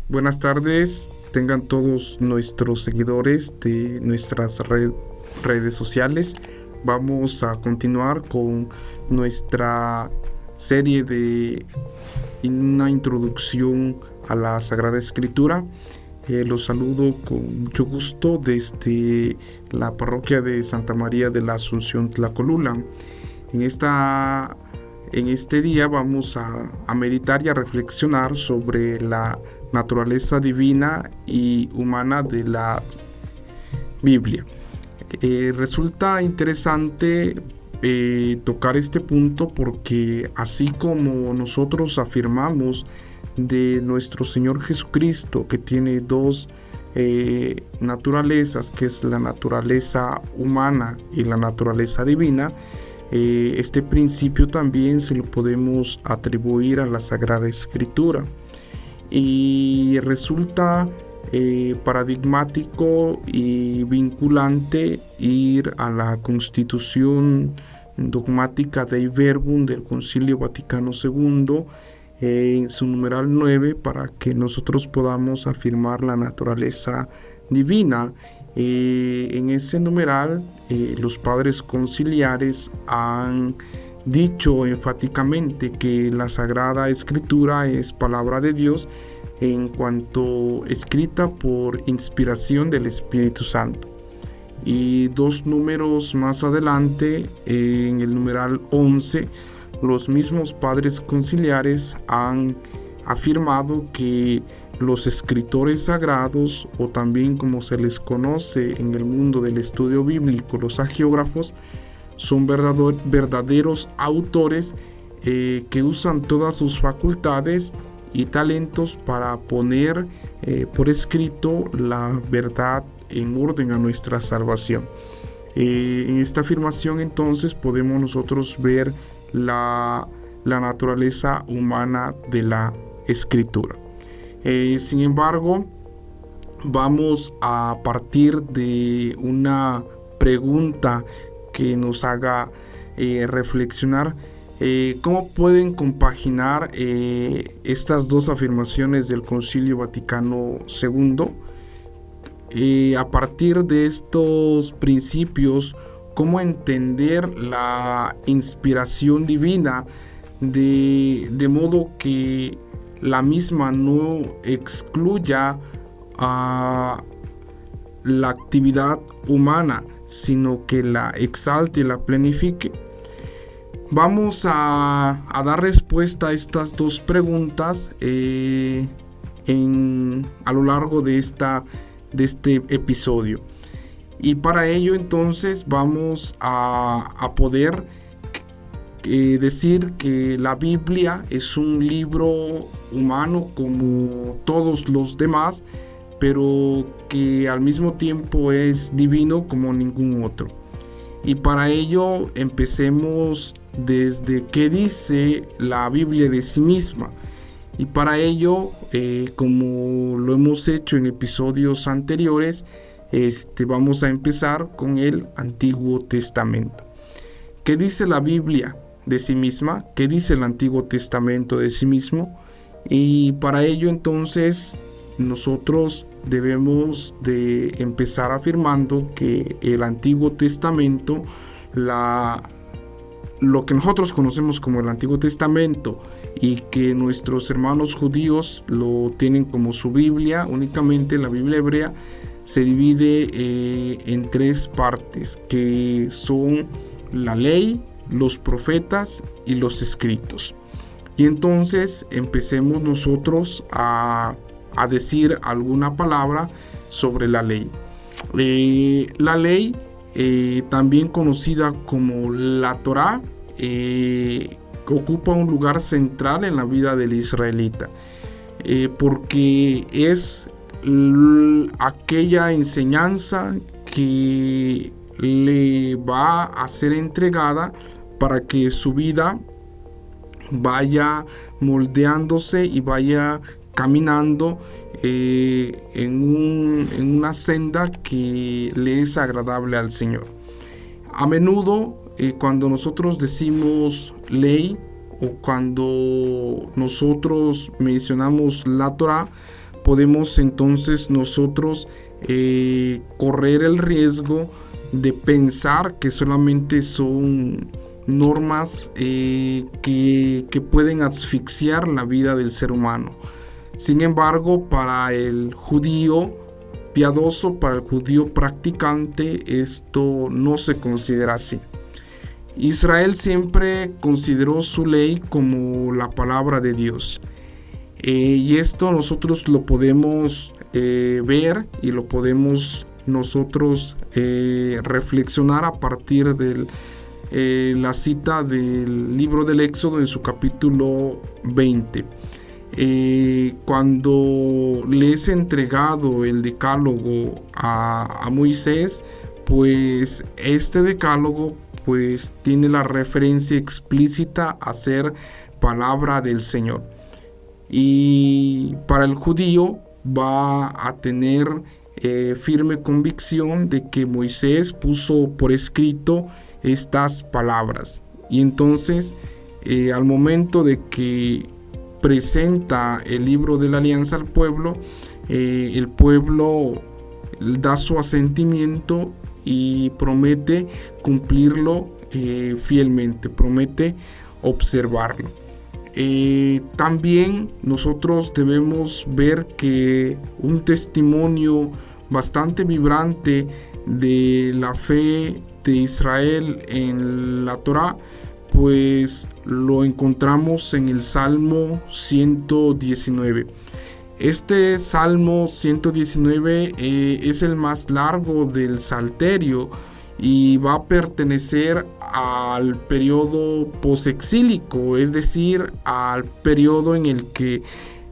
Buenas tardes, tengan todos nuestros seguidores de nuestras redes sociales. Vamos a continuar con nuestra serie de una introducción a la Sagrada Escritura. Los saludo con mucho gusto desde la parroquia de Santa María de la Asunción Tlacolula. En este día vamos a meditar y a reflexionar sobre la naturaleza divina y humana de la Biblia. Resulta interesante tocar este punto porque así como nosotros afirmamos de nuestro Señor Jesucristo que tiene dos naturalezas, que es la naturaleza humana y la naturaleza divina, este principio también se lo podemos atribuir a la Sagrada Escritura. Y resulta paradigmático y vinculante ir a la Constitución Dogmática Dei Verbum del Concilio Vaticano II en su numeral 9 para que nosotros podamos afirmar la naturaleza divina. En ese numeral los padres conciliares han dicho enfáticamente que la Sagrada Escritura es palabra de Dios en cuanto escrita por inspiración del Espíritu Santo. Y dos números más adelante, en el numeral 11, los mismos padres conciliares han afirmado que los escritores sagrados, o también como se les conoce en el mundo del estudio bíblico, los hagiógrafos, son verdaderos autores que usan todas sus facultades y talentos para poner por escrito la verdad en orden a nuestra salvación. En esta afirmación entonces podemos nosotros ver la naturaleza humana de la Escritura. Sin embargo, vamos a partir de una pregunta que nos haga reflexionar cómo pueden compaginar estas dos afirmaciones del Concilio Vaticano II. A partir de estos principios, cómo entender la inspiración divina de modo que la misma no excluya a la actividad humana, sino que la exalte y la plenifique. Vamos a dar respuesta a estas dos preguntas a lo largo de este episodio. Y para ello entonces vamos a poder decir que la Biblia es un libro humano como todos los demás, pero que al mismo tiempo es divino como ningún otro. Y para ello empecemos desde qué dice la Biblia de sí misma. Y para ello, como lo hemos hecho en episodios anteriores, vamos a empezar con el Antiguo Testamento. ¿Qué dice la Biblia de sí misma? ¿Qué dice el Antiguo Testamento de sí mismo? Y para ello entonces nosotros debemos de empezar afirmando que el Antiguo Testamento, lo que nosotros conocemos como el Antiguo Testamento y que nuestros hermanos judíos lo tienen como su Biblia, únicamente la Biblia hebrea, se divide en tres partes, que son la ley, los profetas y los escritos. Y entonces empecemos nosotros a decir alguna palabra sobre la ley. La ley, también conocida como la Torá, ocupa un lugar central en la vida del israelita, porque es aquella enseñanza que le va a ser entregada para que su vida vaya moldeándose y vaya caminando en una senda que le es agradable al Señor. A menudo, cuando nosotros decimos ley o cuando nosotros mencionamos la Torá, podemos entonces nosotros correr el riesgo de pensar que solamente son normas que pueden asfixiar la vida del ser humano. Sin embargo, para el judío piadoso, para el judío practicante, esto no se considera así. Israel siempre consideró su ley como la palabra de Dios. Y esto nosotros lo podemos ver y lo podemos nosotros reflexionar a partir de la cita del libro del Éxodo en su capítulo 20. Cuando le es entregado el decálogo a Moisés, pues este decálogo pues tiene la referencia explícita a ser palabra del Señor. Y para el judío va a tener firme convicción de que Moisés puso por escrito estas palabras. Y entonces al momento de que presenta el libro de la alianza al pueblo, el pueblo da su asentimiento y promete cumplirlo fielmente, promete observarlo. También nosotros debemos ver que un testimonio bastante vibrante de la fe de Israel en la Torá, pues lo encontramos en el Salmo 119. Este Salmo 119 es el más largo del Salterio y va a pertenecer al periodo posexílico, es decir, al periodo en el que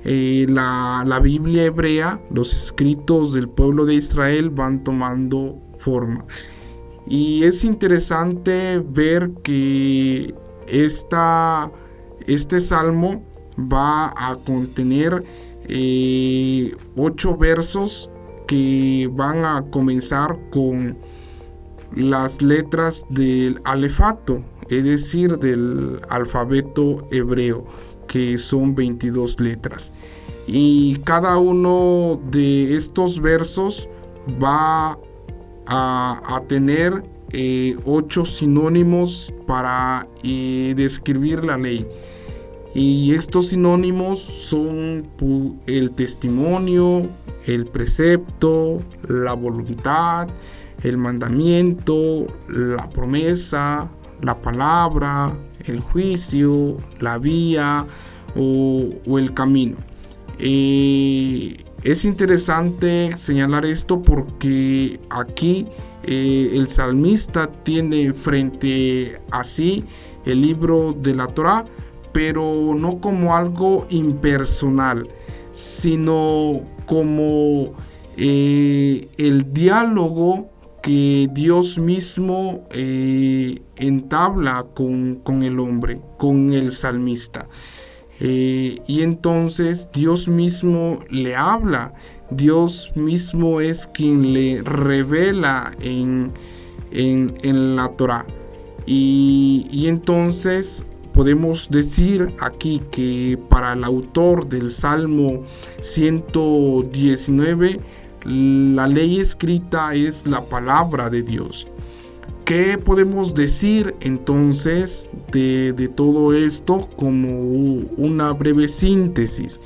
la Biblia hebrea, los escritos del pueblo de Israel van tomando forma. Y es interesante ver que este salmo va a contener 8 versos que van a comenzar con las letras del alefato, es decir, del alfabeto hebreo, que son 22 letras. Y cada uno de estos versos va a tener 8 sinónimos para describir la ley. Y estos sinónimos son el testimonio, el precepto, la voluntad, el mandamiento, la promesa, la palabra, el juicio, la vía o el camino. Es interesante señalar esto porque aquí el salmista tiene frente a sí el libro de la Torá, pero no como algo impersonal, sino como el diálogo que Dios mismo entabla con el hombre, con el salmista. Y entonces Dios mismo le habla, Dios mismo es quien le revela en la Torá. Y entonces podemos decir aquí que para el autor del Salmo 119, la ley escrita es la palabra de Dios. ¿Qué podemos decir entonces de todo esto como una breve síntesis?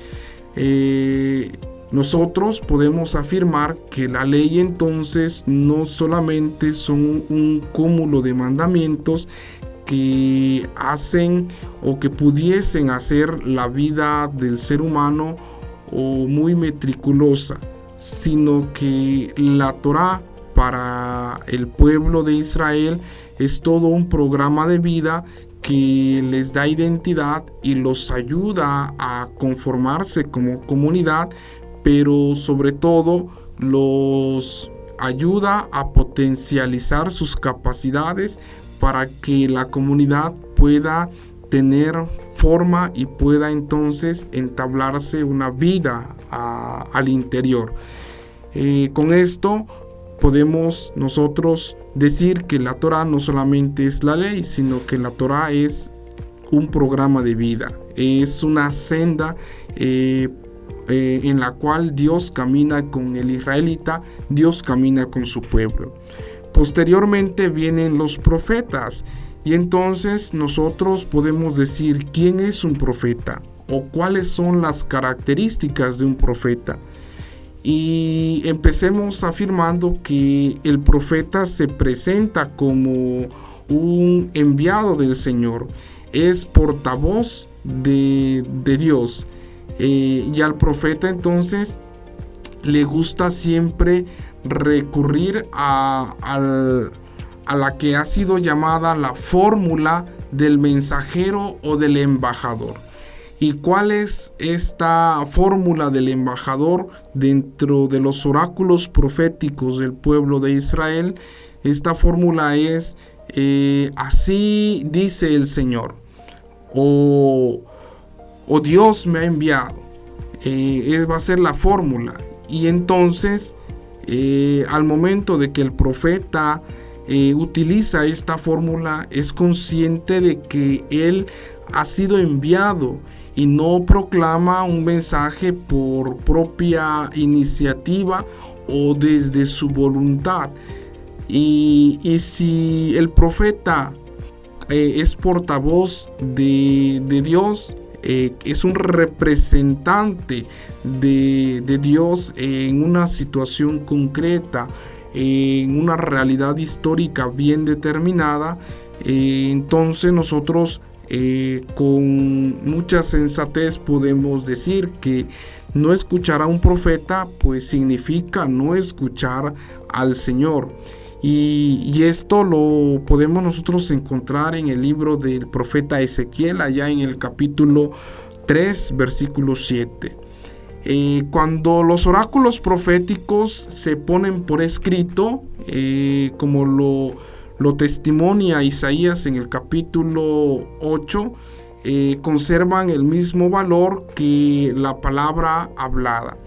Nosotros podemos afirmar que la ley entonces no solamente son un cúmulo de mandamientos que hacen o que pudiesen hacer la vida del ser humano muy meticulosa, sino que la Torá para el pueblo de Israel es todo un programa de vida que les da identidad y los ayuda a conformarse como comunidad, pero sobre todo los ayuda a potencializar sus capacidades para que la comunidad pueda tener forma y pueda entonces entablarse una vida al interior. Con esto podemos nosotros decir que la Torá no solamente es la ley, sino que la Torá es un programa de vida, es una senda en la cual Dios camina con el israelita, Dios camina con su pueblo. Posteriormente vienen los profetas, y entonces nosotros podemos decir quién es un profeta o cuáles son las características de un profeta. Y empecemos afirmando que el profeta se presenta como un enviado del Señor, es portavoz de Dios, y al profeta entonces le gusta siempre recurrir a la que ha sido llamada la fórmula del mensajero o del embajador. ¿Y cuál es esta fórmula del embajador dentro de los oráculos proféticos del pueblo de Israel? Esta fórmula es así dice el Señor, o Dios me ha enviado. Va a ser la fórmula. Y entonces al momento de que el profeta utiliza esta fórmula, es consciente de que él ha sido enviado y no proclama un mensaje por propia iniciativa o desde su voluntad. Y si el profeta es portavoz de Dios, es un representante de Dios en una situación concreta, en una realidad histórica bien determinada, entonces nosotros con mucha sensatez podemos decir que no escuchar a un profeta pues significa no escuchar al Señor. Y esto lo podemos nosotros encontrar en el libro del profeta Ezequiel, allá en el capítulo 3, versículo 7. Cuando los oráculos proféticos se ponen por escrito, como lo testimonia Isaías en el capítulo 8, conservan el mismo valor que la palabra hablada.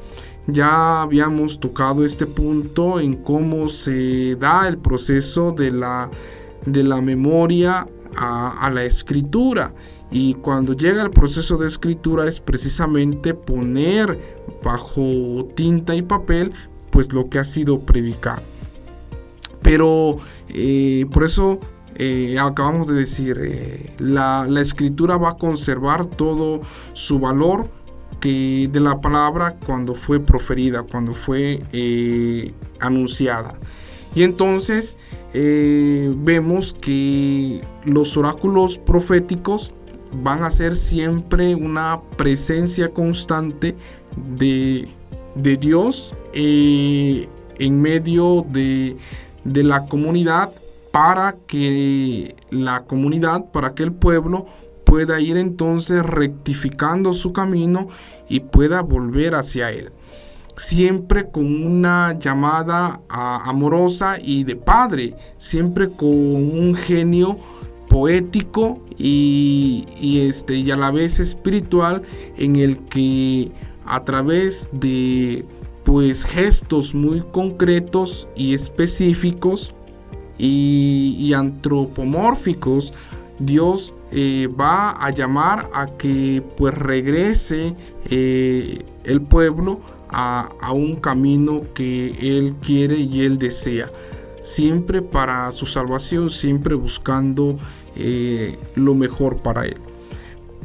Ya habíamos tocado este punto en cómo se da el proceso de la memoria a la escritura. Y cuando llega el proceso de escritura es precisamente poner bajo tinta y papel pues lo que ha sido predicado. Pero por eso acabamos de decir, la escritura va a conservar todo su valor que de la palabra cuando fue proferida, cuando fue anunciada. Y entonces vemos que los oráculos proféticos van a ser siempre una presencia constante de Dios en medio de la comunidad, para que el pueblo pueda ir entonces rectificando su camino y pueda volver hacia él, siempre con una llamada amorosa y de padre, siempre con un genio poético y a la vez espiritual, en el que a través de pues gestos muy concretos y específicos y antropomórficos, Dios va a llamar a que pues regrese el pueblo a un camino que Él quiere y Él desea, siempre para su salvación, siempre buscando lo mejor para Él.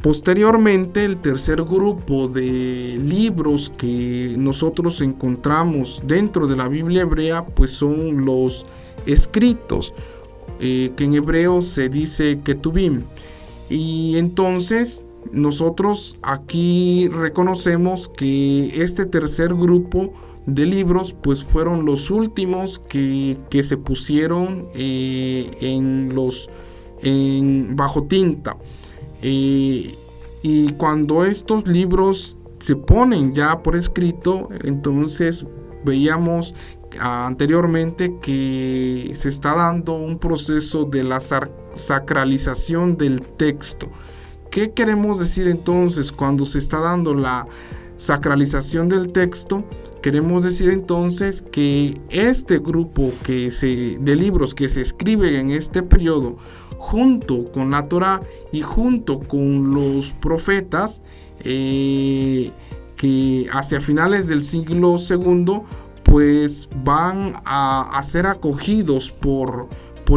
Posteriormente, el tercer grupo de libros que nosotros encontramos dentro de la Biblia hebrea pues son los escritos, que en hebreo se dice Ketubim. Y entonces nosotros aquí reconocemos que este tercer grupo de libros pues fueron los últimos que se pusieron bajo tinta, y cuando estos libros se ponen ya por escrito, entonces veíamos anteriormente que se está dando un proceso de la sacralización del texto. ¿Qué queremos decir entonces cuando se está dando la sacralización del texto? Queremos decir entonces que este grupo de libros que se escriben en este periodo, junto con la Torá y junto con los profetas, que hacia finales del siglo II pues van a ser acogidos por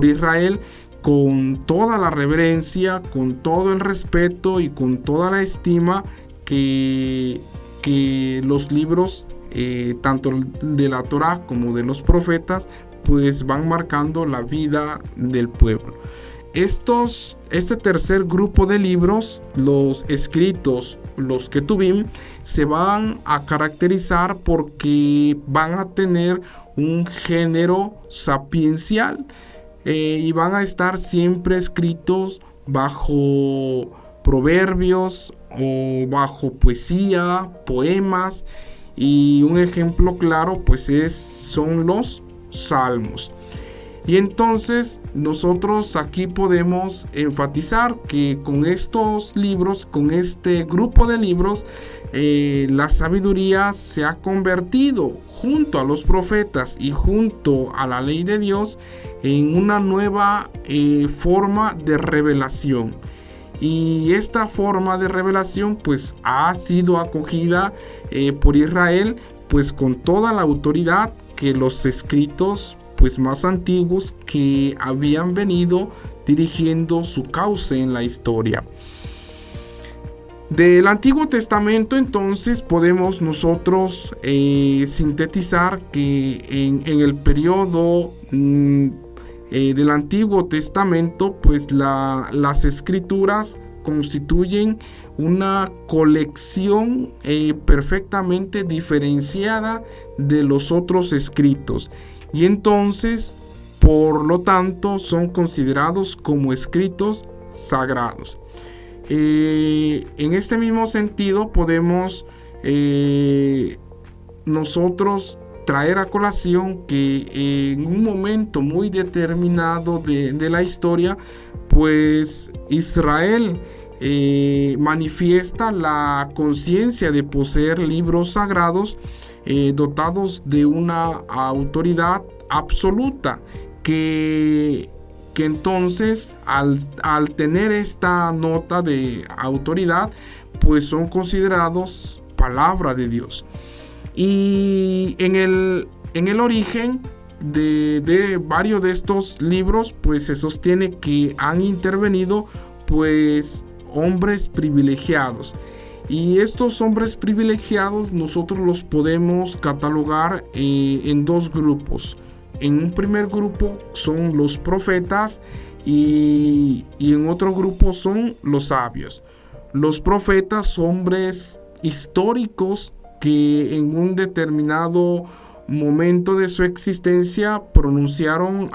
Israel con toda la reverencia, con todo el respeto y con toda la estima que los libros, tanto de la Torá como de los profetas, pues van marcando la vida del pueblo. Este tercer grupo de libros, los escritos, los Ketuvim, se van a caracterizar porque van a tener un género sapiencial y van a estar siempre escritos bajo proverbios o bajo poesía, poemas, y un ejemplo claro pues son los salmos. Y entonces nosotros aquí podemos enfatizar que con estos libros, con este grupo de libros, la sabiduría se ha convertido junto a los profetas y junto a la ley de Dios en una nueva forma de revelación. Y esta forma de revelación pues ha sido acogida por Israel pues con toda la autoridad que los escritos pues más antiguos que habían venido dirigiendo su cauce en la historia. Del Antiguo Testamento entonces podemos nosotros sintetizar que en el periodo del Antiguo Testamento pues las escrituras constituyen una colección perfectamente diferenciada de los otros escritos, y entonces por lo tanto son considerados como escritos sagrados. En este mismo sentido podemos nosotros traer a colación que en un momento muy determinado de la historia pues Israel manifiesta la conciencia de poseer libros sagrados dotados de una autoridad absoluta, que entonces al tener esta nota de autoridad pues son considerados palabra de Dios. Y en el origen de varios de estos libros pues se sostiene que han intervenido pues hombres privilegiados, y estos hombres privilegiados nosotros los podemos catalogar en dos grupos. En un primer grupo son los profetas y en otro grupo son los sabios. Los profetas, hombres históricos que en un determinado momento de su existencia pronunciaron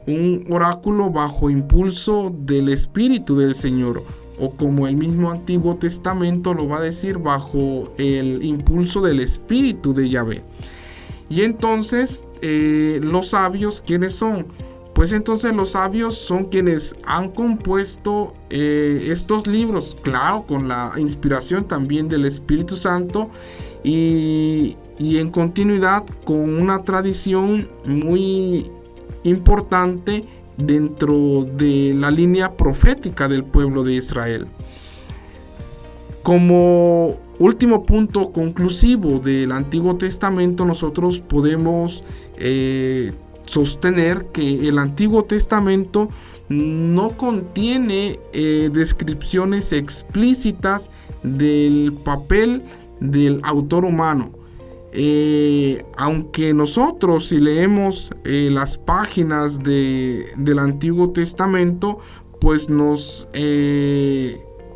un oráculo bajo impulso del Espíritu del Señor, o como el mismo Antiguo Testamento lo va a decir, bajo el impulso del Espíritu de Yahvé. Y entonces los sabios, ¿quiénes son? Pues entonces los sabios son quienes han compuesto estos libros, claro, con la inspiración también del Espíritu Santo, y en continuidad con una tradición muy importante dentro de la línea profética del pueblo de Israel. Como último punto conclusivo del Antiguo Testamento, nosotros podemos sostener que el Antiguo Testamento no contiene descripciones explícitas del papel del autor humano. Aunque nosotros, si leemos las páginas del Antiguo Testamento, pues nos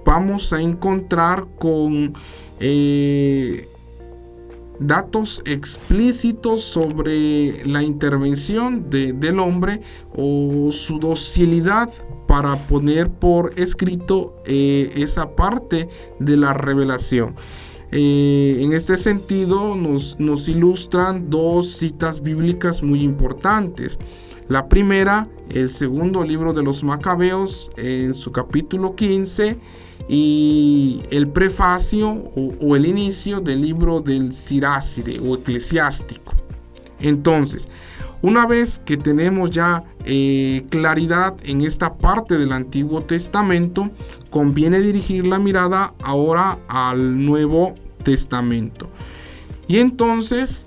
vamos a encontrar con datos explícitos sobre la intervención del hombre o su docilidad para poner por escrito esa parte de la revelación. En este sentido nos ilustran dos citas bíblicas muy importantes. La primera, el segundo libro de los Macabeos, en su capítulo 15, y el prefacio o el inicio del libro del Siráside o eclesiástico. Entonces, una vez que tenemos ya claridad en esta parte del Antiguo Testamento, conviene dirigir la mirada ahora al Nuevo Testamento. Y entonces,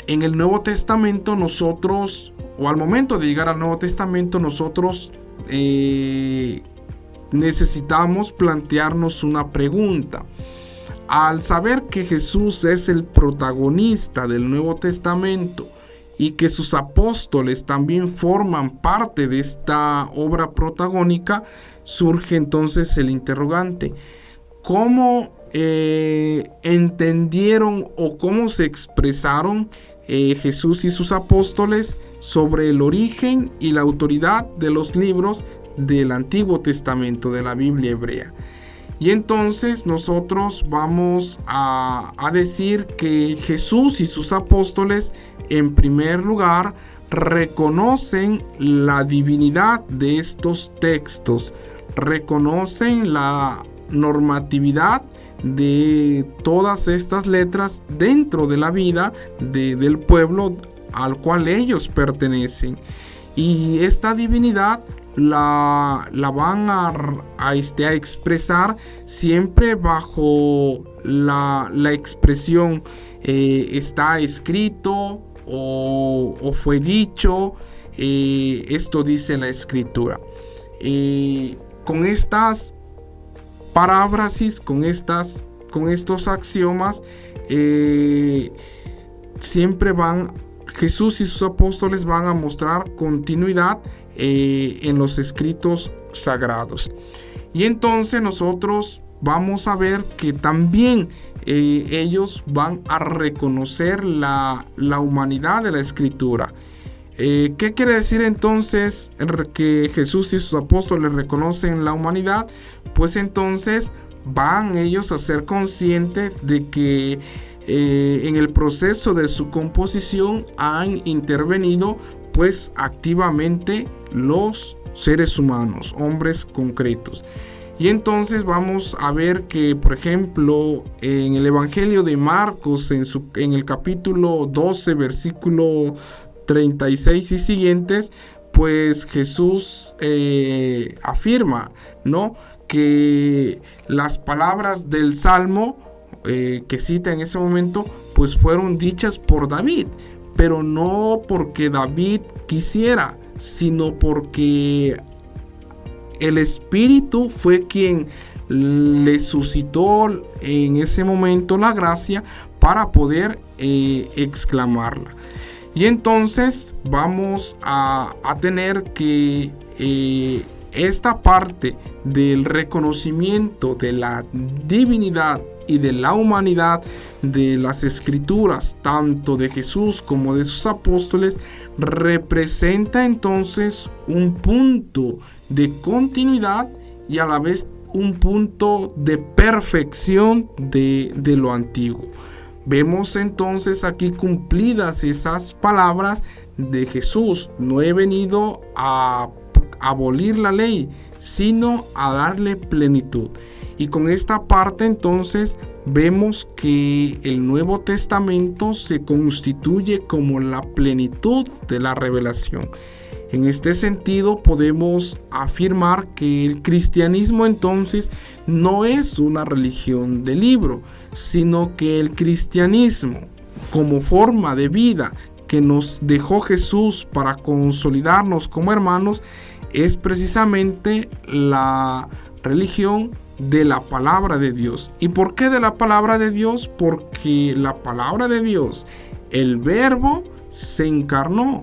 en el Nuevo Testamento nosotros, o al momento de llegar al Nuevo Testamento, nosotros necesitamos plantearnos una pregunta. Al saber que Jesús es el protagonista del Nuevo Testamento y que sus apóstoles también forman parte de esta obra protagónica, surge entonces el interrogante: ¿cómo entendieron o cómo se expresaron Jesús y sus apóstoles sobre el origen y la autoridad de los libros del Antiguo Testamento, de la Biblia hebrea? Y entonces nosotros vamos a decir que Jesús y sus apóstoles, en primer lugar, reconocen la divinidad de estos textos, reconocen la normatividad de todas estas letras dentro de la vida del pueblo al cual ellos pertenecen. Y esta divinidad la van a expresar siempre bajo la expresión está escrito o fue dicho, esto dice la Escritura. Con estas paráfrasis, con estos axiomas, siempre Jesús y sus apóstoles van a mostrar continuidad en los escritos sagrados. Y entonces nosotros vamos a ver que también ellos van a reconocer la humanidad de la Escritura. ¿Qué quiere decir entonces que Jesús y sus apóstoles reconocen la humanidad? Pues entonces van ellos a ser conscientes de que en el proceso de su composición han intervenido pues activamente los seres humanos, hombres concretos. Y entonces vamos a ver que, por ejemplo, en el Evangelio de Marcos, en el capítulo 12, versículo 36 y siguientes, pues Jesús afirma, ¿no?, que las palabras del Salmo que cita en ese momento, pues fueron dichas por David, pero no porque David quisiera, sino porque el Espíritu fue quien le suscitó en ese momento la gracia para poder exclamarla. Y entonces vamos a tener que esta parte del reconocimiento de la divinidad y de la humanidad de las Escrituras, tanto de Jesús como de sus apóstoles, representa entonces un punto de continuidad y a la vez un punto de perfección de lo antiguo. Vemos entonces aquí cumplidas esas palabras de Jesús: no he venido a abolir la ley, sino a darle plenitud. Y con esta parte entonces vemos que el Nuevo Testamento se constituye como la plenitud de la revelación. En este sentido podemos afirmar que el cristianismo entonces no es una religión de libro, sino que el cristianismo, como forma de vida que nos dejó Jesús para consolidarnos como hermanos, es precisamente la religión de la palabra de Dios. ¿Y por qué de la palabra de Dios? Porque la palabra de Dios, el Verbo, se encarnó,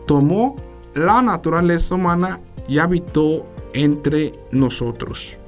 tomó la naturaleza humana y habitó entre nosotros.